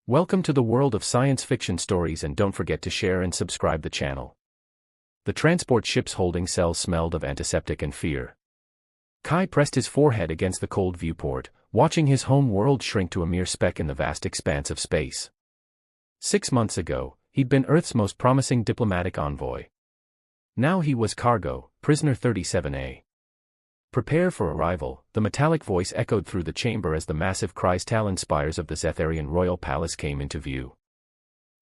Welcome to the world of science fiction stories, and don't forget to share and subscribe the channel. The transport ship's holding cells smelled of antiseptic and fear. Kai pressed his forehead against the cold viewport, watching his home world shrink to a mere speck in the vast expanse of space. 6 months ago, he'd been Earth's most promising diplomatic envoy. Now he was cargo, prisoner 37A. Prepare for arrival, the metallic voice echoed through the chamber as the massive crystalline spires of the Zetharian royal palace came into view.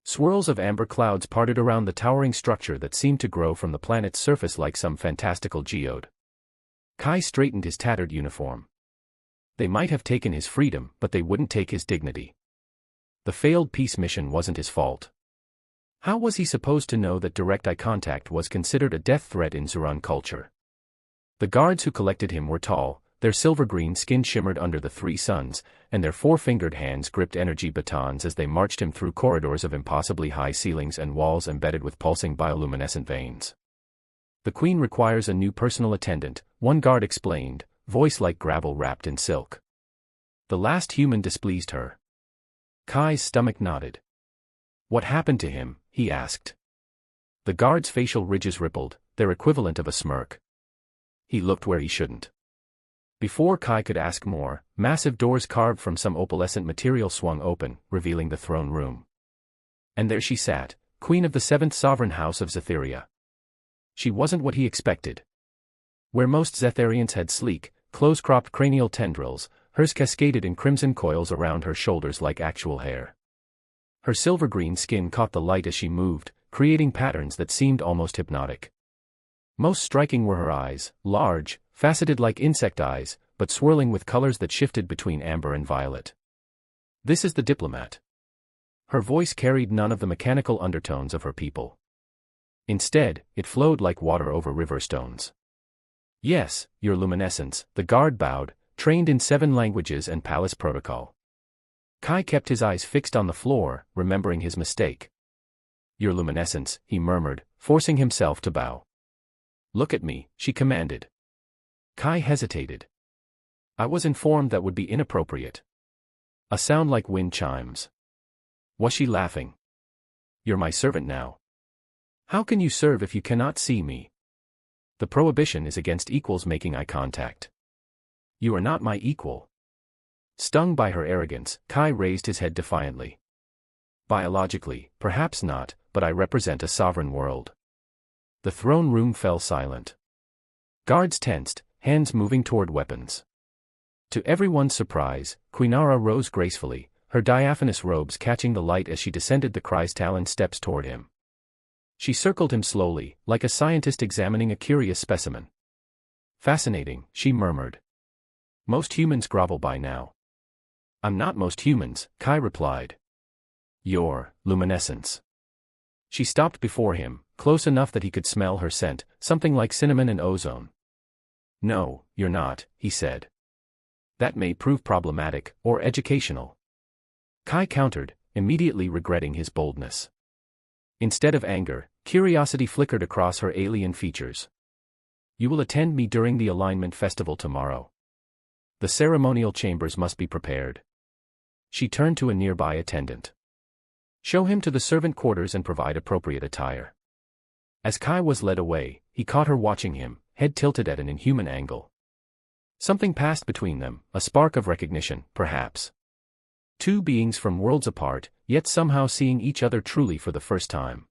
Swirls of amber clouds parted around the towering structure that seemed to grow from the planet's surface like some fantastical geode. Kai straightened his tattered uniform. They might have taken his freedom, but they wouldn't take his dignity. The failed peace mission wasn't his fault. How was he supposed to know that direct eye contact was considered a death threat in Zuran culture? The guards who collected him were tall, their silver-green skin shimmered under the 3 suns, and their 4-fingered hands gripped energy batons as they marched him through corridors of impossibly high ceilings and walls embedded with pulsing bioluminescent veins. "The Queen requires a new personal attendant," one guard explained, voice like gravel wrapped in silk. "The last human displeased her." Kai's stomach nodded. "What happened to him?" he asked. The guard's facial ridges rippled, their equivalent of a smirk. He looked where he shouldn't. Before Kai could ask more, massive doors carved from some opalescent material swung open, revealing the throne room. And there she sat, queen of the 7th sovereign house of Zetheria. She wasn't what he expected. Where most Zetharians had sleek, close-cropped cranial tendrils, hers cascaded in crimson coils around her shoulders like actual hair. Her silver-green skin caught the light as she moved, creating patterns that seemed almost hypnotic. Most striking were her eyes, large, faceted like insect eyes, but swirling with colors that shifted between amber and violet. "This is the diplomat." Her voice carried none of the mechanical undertones of her people. Instead, it flowed like water over river stones. "Yes, your luminescence," the guard bowed, trained in 7 languages and palace protocol. Kai kept his eyes fixed on the floor, remembering his mistake. "Your luminescence," he murmured, forcing himself to bow. "Look at me," she commanded. Kai hesitated. "I was informed that would be inappropriate." A sound like wind chimes. Was she laughing? "You're my servant now." "How can you serve if you cannot see me?" "The prohibition is against equals making eye contact." "You are not my equal." Stung by her arrogance, Kai raised his head defiantly. "Biologically, perhaps not, but I represent a sovereign world." The throne room fell silent. Guards tensed, hands moving toward weapons. To everyone's surprise, Quinara rose gracefully, her diaphanous robes catching the light as she descended the crystalline steps toward him. She circled him slowly, like a scientist examining a curious specimen. "Fascinating," she murmured. "Most humans grovel by now." "I'm not most humans," Kai replied. "Your luminescence." She stopped before him, close enough that he could smell her scent, something like cinnamon and ozone. "No, you're not," he said. "That may prove problematic, or educational." Kai countered, immediately regretting his boldness. Instead of anger, curiosity flickered across her alien features. "You will attend me during the alignment festival tomorrow. The ceremonial chambers must be prepared." She turned to a nearby attendant. "Show him to the servant quarters and provide appropriate attire." As Kai was led away, he caught her watching him, head tilted at an inhuman angle. Something passed between them, a spark of recognition, perhaps. 2 beings from worlds apart, yet somehow seeing each other truly for the first time.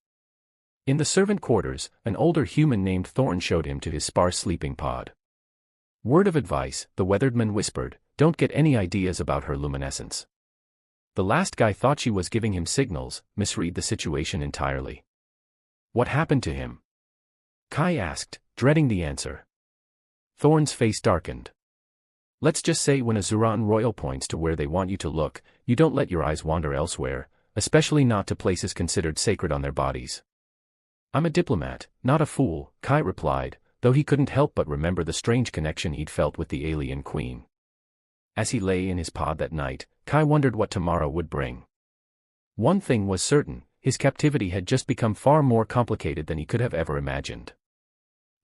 In the servant quarters, an older human named Thorn showed him to his sparse sleeping pod. "Word of advice," the weatheredman whispered, "don't get any ideas about her luminescence." The last guy thought she was giving him signals, misread the situation entirely. "What happened to him?" Kai asked, dreading the answer. Thorn's face darkened. "Let's just say when a Zuran royal points to where they want you to look, you don't let your eyes wander elsewhere, especially not to places considered sacred on their bodies." "I'm a diplomat, not a fool," Kai replied, though he couldn't help but remember the strange connection he'd felt with the alien queen. As he lay in his pod that night, Kai wondered what tomorrow would bring. One thing was certain, his captivity had just become far more complicated than he could have ever imagined.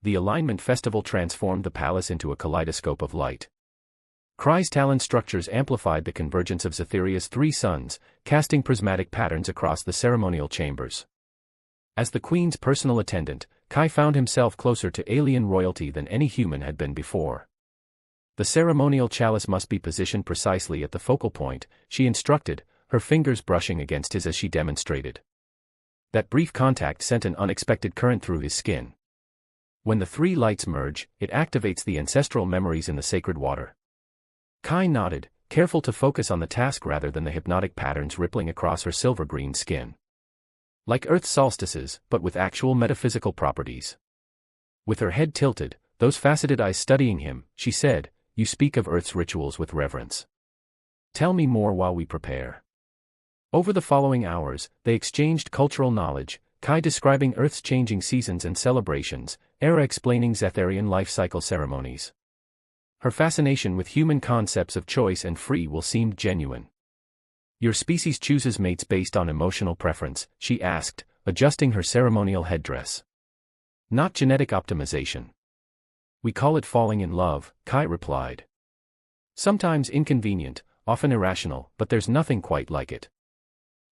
The alignment festival transformed the palace into a kaleidoscope of light. Kai's talon structures amplified the convergence of Zetheria's three suns, casting prismatic patterns across the ceremonial chambers. As the queen's personal attendant, Kai found himself closer to alien royalty than any human had been before. The ceremonial chalice must be positioned precisely at the focal point, she instructed, her fingers brushing against his as she demonstrated. That brief contact sent an unexpected current through his skin. When the three lights merge, it activates the ancestral memories in the sacred water. Kai nodded, careful to focus on the task rather than the hypnotic patterns rippling across her silver-green skin. Like Earth's solstices, but with actual metaphysical properties. With her head tilted, those faceted eyes studying him, she said, "You speak of Earth's rituals with reverence. Tell me more while we prepare." Over the following hours, they exchanged cultural knowledge, Kai describing Earth's changing seasons and celebrations, Era explaining Zetherian life cycle ceremonies. Her fascination with human concepts of choice and free will seemed genuine. "Your species chooses mates based on emotional preference," she asked, adjusting her ceremonial headdress. "Not genetic optimization." "We call it falling in love," Kai replied. "Sometimes inconvenient, often irrational, but there's nothing quite like it."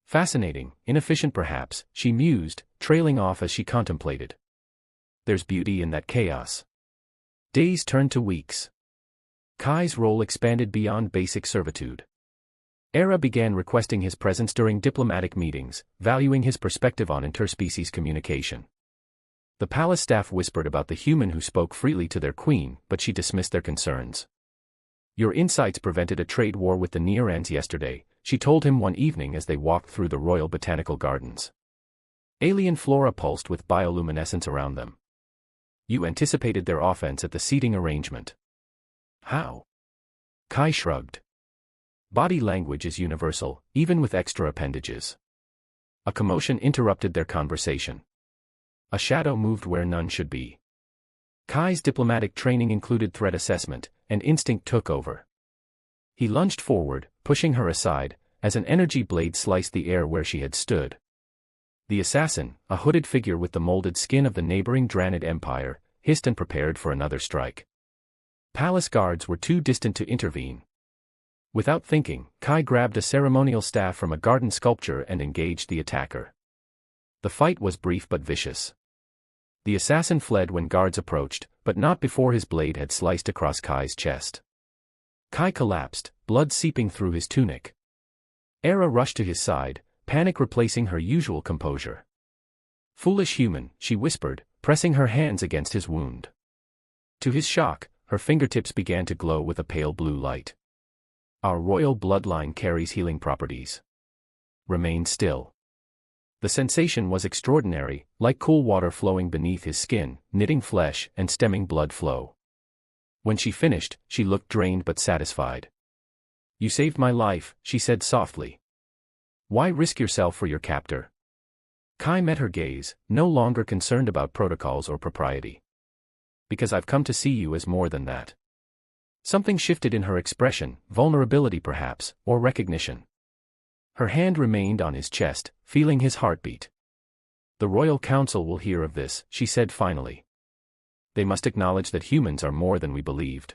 "Fascinating, inefficient perhaps," she mused, trailing off as she contemplated. "There's beauty in that chaos." Days turned to weeks. Kai's role expanded beyond basic servitude. Era began requesting his presence during diplomatic meetings, valuing his perspective on interspecies communication. The palace staff whispered about the human who spoke freely to their queen, but she dismissed their concerns. "Your insights prevented a trade war with the Nearans yesterday," she told him one evening as they walked through the royal botanical gardens. Alien flora pulsed with bioluminescence around them. "You anticipated their offense at the seating arrangement." "How?" Kai shrugged. "Body language is universal, even with extra appendages." A commotion interrupted their conversation. A shadow moved where none should be. Kai's diplomatic training included threat assessment, and instinct took over. He lunged forward, pushing her aside, as an energy blade sliced the air where she had stood. The assassin, a hooded figure with the molded skin of the neighboring Dranid Empire, hissed and prepared for another strike. Palace guards were too distant to intervene. Without thinking, Kai grabbed a ceremonial staff from a garden sculpture and engaged the attacker. The fight was brief but vicious. The assassin fled when guards approached, but not before his blade had sliced across Kai's chest. Kai collapsed, blood seeping through his tunic. Era rushed to his side, panic replacing her usual composure. "Foolish human," she whispered, pressing her hands against his wound. To his shock, her fingertips began to glow with a pale blue light. "Our royal bloodline carries healing properties. Remain still." The sensation was extraordinary, like cool water flowing beneath his skin, knitting flesh and stemming blood flow. When she finished, she looked drained but satisfied. "You saved my life," she said softly. "Why risk yourself for your captor?" Kai met her gaze, no longer concerned about protocols or propriety. "Because I've come to see you as more than that." Something shifted in her expression, vulnerability perhaps, or recognition. Her hand remained on his chest, feeling his heartbeat. "The Royal Council will hear of this," she said finally. "They must acknowledge that humans are more than we believed."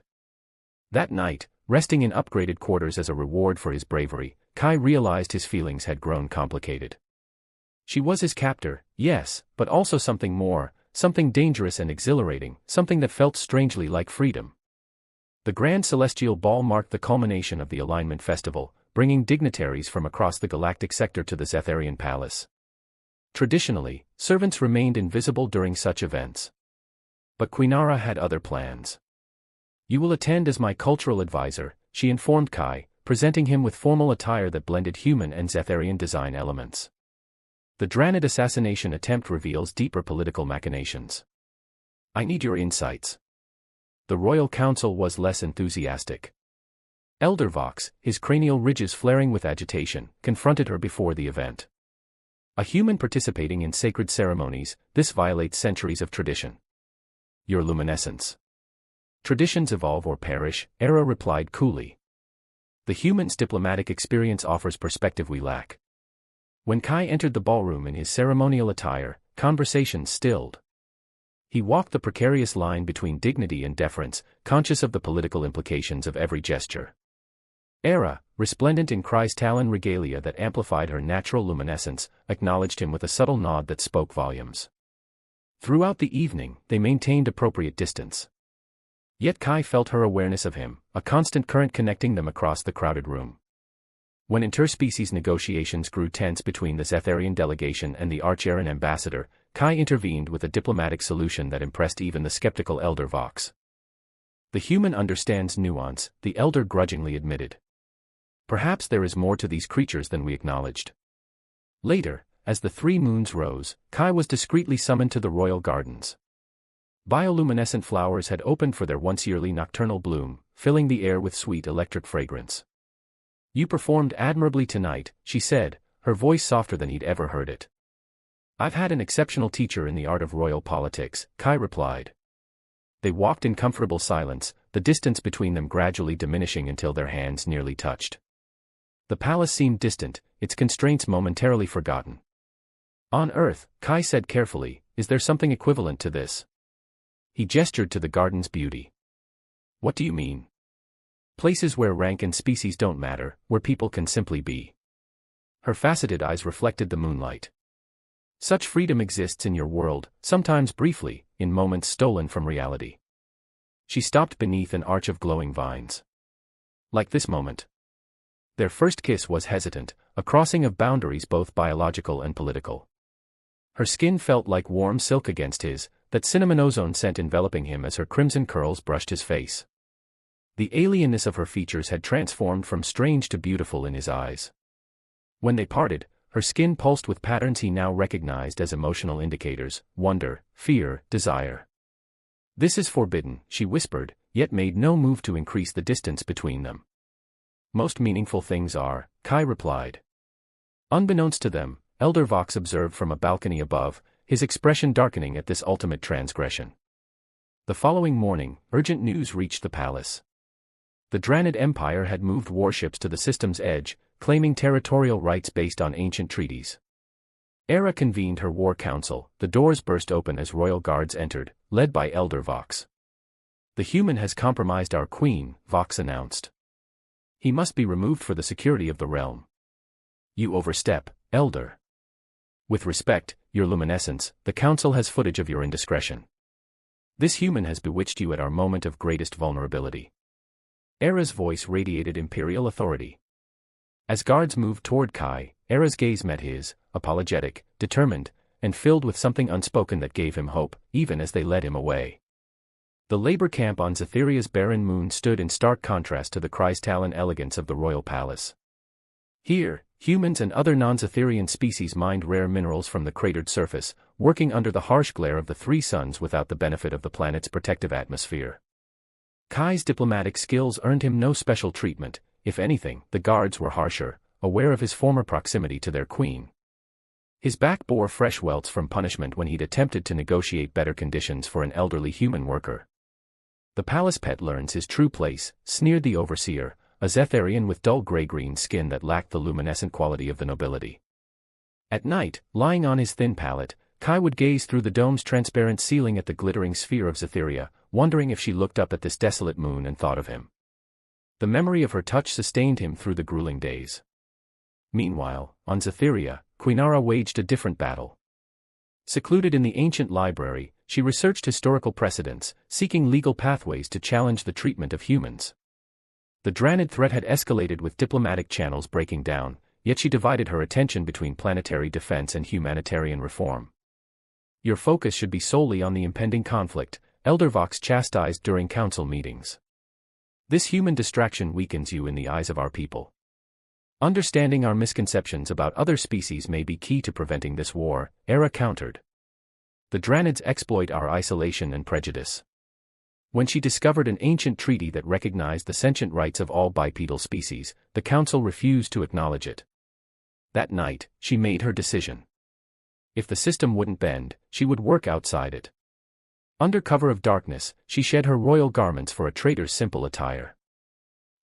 That night, resting in upgraded quarters as a reward for his bravery, Kai realized his feelings had grown complicated. She was his captor, yes, but also something more, something dangerous and exhilarating, something that felt strangely like freedom. The Grand Celestial Ball marked the culmination of the Alignment Festival, bringing dignitaries from across the galactic sector to the Zetherian Palace. Traditionally, servants remained invisible during such events. But Quinara had other plans. "You will attend as my cultural advisor," she informed Kai, presenting him with formal attire that blended human and Zetherian design elements. The Dranid assassination attempt reveals deeper political machinations. "I need your insights." The Royal Council was less enthusiastic. Elder Vox, his cranial ridges flaring with agitation, confronted her before the event. "A human participating in sacred ceremonies, this violates centuries of tradition." "Your luminescence." "Traditions evolve or perish," Era replied coolly. "The human's diplomatic experience offers perspective we lack." When Kai entered the ballroom in his ceremonial attire, conversations stilled. He walked the precarious line between dignity and deference, conscious of the political implications of every gesture. Hera, resplendent in crystalline regalia that amplified her natural luminescence, acknowledged him with a subtle nod that spoke volumes. Throughout the evening, they maintained appropriate distance. Yet Kai felt her awareness of him, a constant current connecting them across the crowded room. When interspecies negotiations grew tense between the Zetharian delegation and the Archeran ambassador, Kai intervened with a diplomatic solution that impressed even the skeptical Elder Vox. The human understands nuance, the Elder grudgingly admitted. Perhaps there is more to these creatures than we acknowledged. Later, as the 3 moons rose, Kai was discreetly summoned to the royal gardens. Bioluminescent flowers had opened for their once-yearly nocturnal bloom, filling the air with sweet electric fragrance. "You performed admirably tonight," she said, her voice softer than he'd ever heard it. "I've had an exceptional teacher in the art of royal politics," Kai replied. They walked in comfortable silence, the distance between them gradually diminishing until their hands nearly touched. The palace seemed distant, its constraints momentarily forgotten. "On Earth," Kai said carefully, "is there something equivalent to this?" He gestured to the garden's beauty. "What do you mean?" "Places where rank and species don't matter, where people can simply be." Her faceted eyes reflected the moonlight. "Such freedom exists in your world, sometimes briefly, in moments stolen from reality." She stopped beneath an arch of glowing vines. "Like this moment." Their first kiss was hesitant, a crossing of boundaries both biological and political. Her skin felt like warm silk against his, that cinnamon ozone scent enveloping him as her crimson curls brushed his face. The alienness of her features had transformed from strange to beautiful in his eyes. When they parted, her skin pulsed with patterns he now recognized as emotional indicators: wonder, fear, desire. "This is forbidden," she whispered, yet made no move to increase the distance between them. "Most meaningful things are," Kai replied. Unbeknownst to them, Elder Vox observed from a balcony above, his expression darkening at this ultimate transgression. The following morning, urgent news reached the palace. The Dranid Empire had moved warships to the system's edge, claiming territorial rights based on ancient treaties. Hera convened her war council, the doors burst open as royal guards entered, led by Elder Vox. "The human has compromised our queen," Vox announced. "He must be removed for the security of the realm." "You overstep, Elder. With respect, your luminescence, the council has footage of your indiscretion. This human has bewitched you at our moment of greatest vulnerability." Hera's voice radiated imperial authority. As guards moved toward Kai, Hera's gaze met his, apologetic, determined, and filled with something unspoken that gave him hope, even as they led him away. The labor camp on Zetheria's barren moon stood in stark contrast to the crystalline elegance of the royal palace. Here, humans and other non-Zetherian species mined rare minerals from the cratered surface, working under the harsh glare of the 3 suns without the benefit of the planet's protective atmosphere. Kai's diplomatic skills earned him no special treatment. If anything, the guards were harsher, aware of his former proximity to their queen. His back bore fresh welts from punishment when he'd attempted to negotiate better conditions for an elderly human worker. "The palace pet learns his true place," sneered the overseer, a Zetharian with dull gray-green skin that lacked the luminescent quality of the nobility. At night, lying on his thin pallet, Kai would gaze through the dome's transparent ceiling at the glittering sphere of Zetheria, wondering if she looked up at this desolate moon and thought of him. The memory of her touch sustained him through the grueling days. Meanwhile, on Zetheria, Quinara waged a different battle. Secluded in the ancient library, she researched historical precedents, seeking legal pathways to challenge the treatment of humans. The Dranid threat had escalated with diplomatic channels breaking down, yet she divided her attention between planetary defense and humanitarian reform. "Your focus should be solely on the impending conflict," Elder Vox chastised during council meetings. "This human distraction weakens you in the eyes of our people. Understanding our misconceptions about other species may be key to preventing this war," Hera countered. "The Dranids exploit our isolation and prejudice." When she discovered an ancient treaty that recognized the sentient rights of all bipedal species, the council refused to acknowledge it. That night, she made her decision. If the system wouldn't bend, she would work outside it. Under cover of darkness, she shed her royal garments for a trader's simple attire.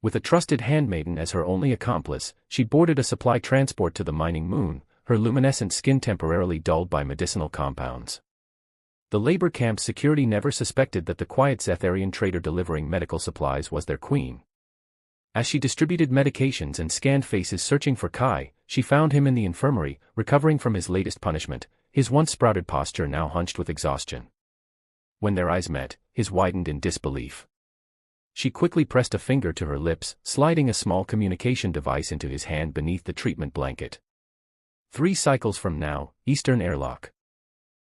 With a trusted handmaiden as her only accomplice, she boarded a supply transport to the mining moon, her luminescent skin temporarily dulled by medicinal compounds. The labor camp's security never suspected that the quiet Zetharian trader delivering medical supplies was their queen. As she distributed medications and scanned faces searching for Kai, she found him in the infirmary, recovering from his latest punishment, his once sprouted posture now hunched with exhaustion. When their eyes met, his widened in disbelief. She quickly pressed a finger to her lips, sliding a small communication device into his hand beneath the treatment blanket. 3 cycles from now, Eastern Airlock.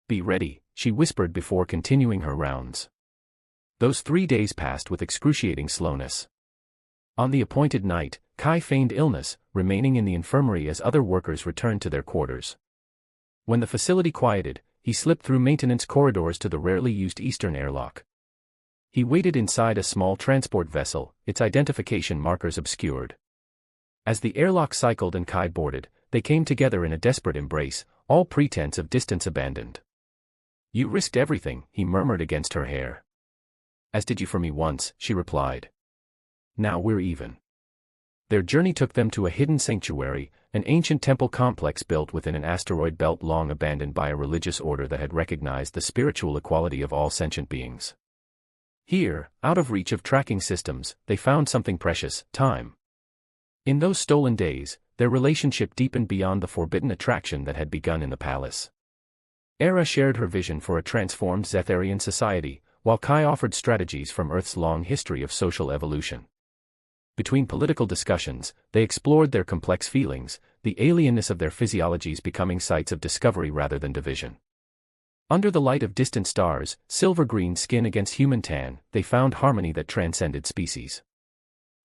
Be ready, she whispered before continuing her rounds. Those 3 days passed with excruciating slowness. On the appointed night, Kai feigned illness, remaining in the infirmary as other workers returned to their quarters. When the facility quieted, he slipped through maintenance corridors to the rarely used Eastern Airlock. He waited inside a small transport vessel, its identification markers obscured. As the airlock cycled and Kai boarded, they came together in a desperate embrace, all pretense of distance abandoned. You risked everything, he murmured against her hair. As did you for me once, she replied. Now we're even. Their journey took them to a hidden sanctuary, an ancient temple complex built within an asteroid belt long abandoned by a religious order that had recognized the spiritual equality of all sentient beings. Here, out of reach of tracking systems, they found something precious: time. In those stolen days, their relationship deepened beyond the forbidden attraction that had begun in the palace. Era shared her vision for a transformed Zetharian society, while Kai offered strategies from Earth's long history of social evolution. Between political discussions, they explored their complex feelings, the alienness of their physiologies becoming sites of discovery rather than division. Under the light of distant stars, silver-green skin against human tan, they found harmony that transcended species.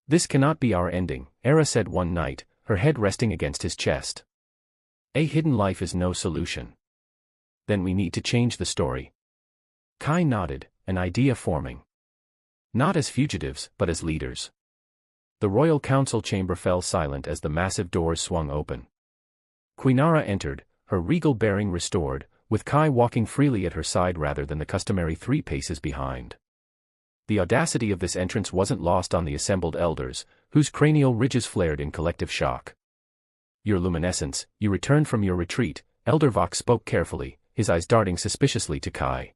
This cannot be our ending, Era said one night, her head resting against his chest. A hidden life is no solution. Then we need to change the story. Kai nodded, an idea forming. Not as fugitives, but as leaders. The royal council chamber fell silent as the massive doors swung open. Quinara entered, her regal bearing restored, with Kai walking freely at her side rather than the customary 3 paces behind. The audacity of this entrance wasn't lost on the assembled elders, whose cranial ridges flared in collective shock. Your luminescence, you returned from your retreat, Elder Vox spoke carefully, his eyes darting suspiciously to Kai.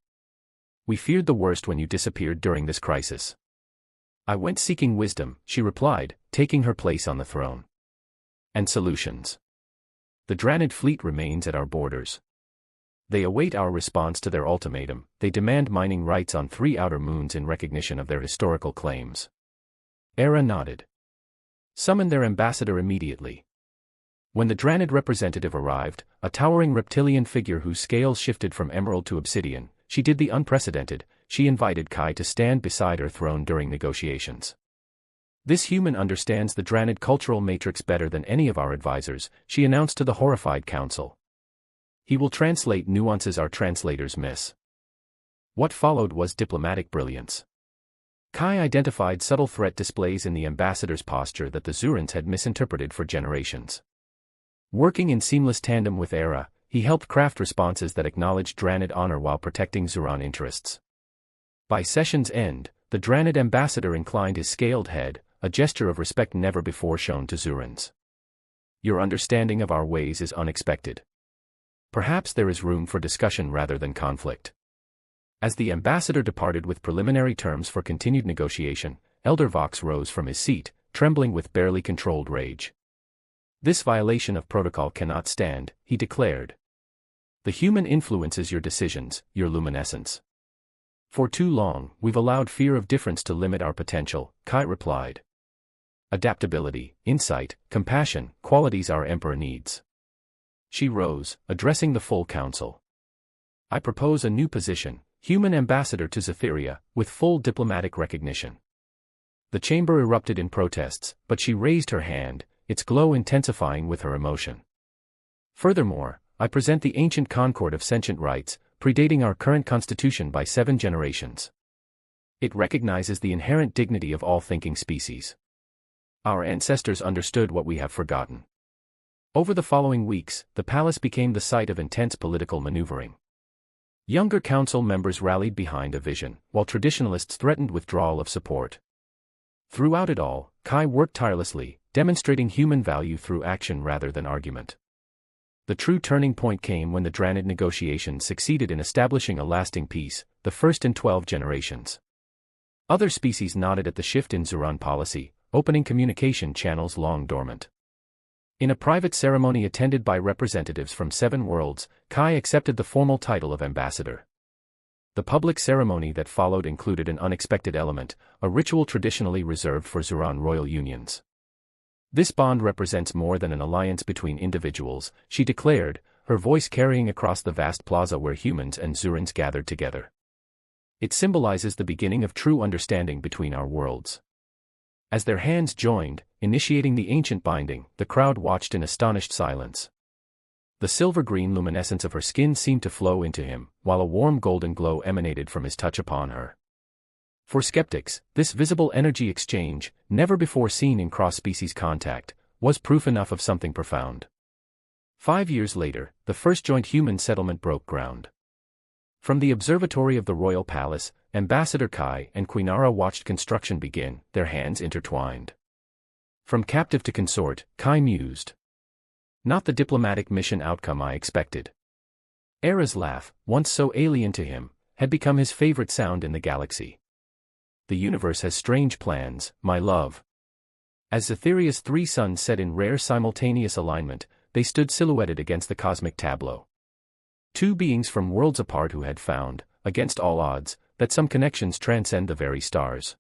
We feared the worst when you disappeared during this crisis. I went seeking wisdom, she replied, taking her place on the throne. And solutions. The Dranid fleet remains at our borders. They await our response to their ultimatum. They demand mining rights on 3 outer moons in recognition of their historical claims. Era nodded. Summon their ambassador immediately. When the Dranid representative arrived, a towering reptilian figure whose scales shifted from emerald to obsidian, she did the unprecedented. She invited Kai to stand beside her throne during negotiations. This human understands the Dranid cultural matrix better than any of our advisors, she announced to the horrified council. He will translate nuances our translators miss. What followed was diplomatic brilliance. Kai identified subtle threat displays in the ambassador's posture that the Zurans had misinterpreted for generations. Working in seamless tandem with Era, he helped craft responses that acknowledged Dranid honor while protecting Zuran interests. By session's end, the Dranid ambassador inclined his scaled head, a gesture of respect never before shown to Zurans. Your understanding of our ways is unexpected. Perhaps there is room for discussion rather than conflict. As the ambassador departed with preliminary terms for continued negotiation, Elder Vox rose from his seat, trembling with barely controlled rage. This violation of protocol cannot stand, he declared. The human influences your decisions, your luminescence. For too long, we've allowed fear of difference to limit our potential, Kai replied. Adaptability, insight, compassion, qualities our emperor needs. She rose, addressing the full council. I propose a new position, human ambassador to Zetheria, with full diplomatic recognition. The chamber erupted in protests, but she raised her hand, its glow intensifying with her emotion. Furthermore, I present the ancient concord of sentient rights, predating our current constitution by 7 generations. It recognizes the inherent dignity of all thinking species. Our ancestors understood what we have forgotten. Over the following weeks, the palace became the site of intense political maneuvering. Younger council members rallied behind a vision, while traditionalists threatened withdrawal of support. Throughout it all, Kai worked tirelessly, demonstrating human value through action rather than argument. The true turning point came when the Dranid negotiations succeeded in establishing a lasting peace, the first in 12 generations. Other species nodded at the shift in Zuran policy, opening communication channels long dormant. In a private ceremony attended by representatives from 7 worlds, Kai accepted the formal title of ambassador. The public ceremony that followed included an unexpected element, a ritual traditionally reserved for Zuran royal unions. This bond represents more than an alliance between individuals, she declared, her voice carrying across the vast plaza where humans and Zurans gathered together. It symbolizes the beginning of true understanding between our worlds. As their hands joined, initiating the ancient binding, the crowd watched in astonished silence. The silver-green luminescence of her skin seemed to flow into him, while a warm golden glow emanated from his touch upon her. For skeptics, this visible energy exchange, never before seen in cross-species contact, was proof enough of something profound. 5 years later, the first joint human settlement broke ground. From the observatory of the royal palace, Ambassador Kai and Quinara watched construction begin, their hands intertwined. From captive to consort, Kai mused. Not the diplomatic mission outcome I expected. Era's laugh, once so alien to him, had become his favorite sound in the galaxy. The universe has strange plans, my love. As Zetheria's 3 suns set in rare simultaneous alignment, they stood silhouetted against the cosmic tableau. 2 beings from worlds apart who had found, against all odds, that some connections transcend the very stars.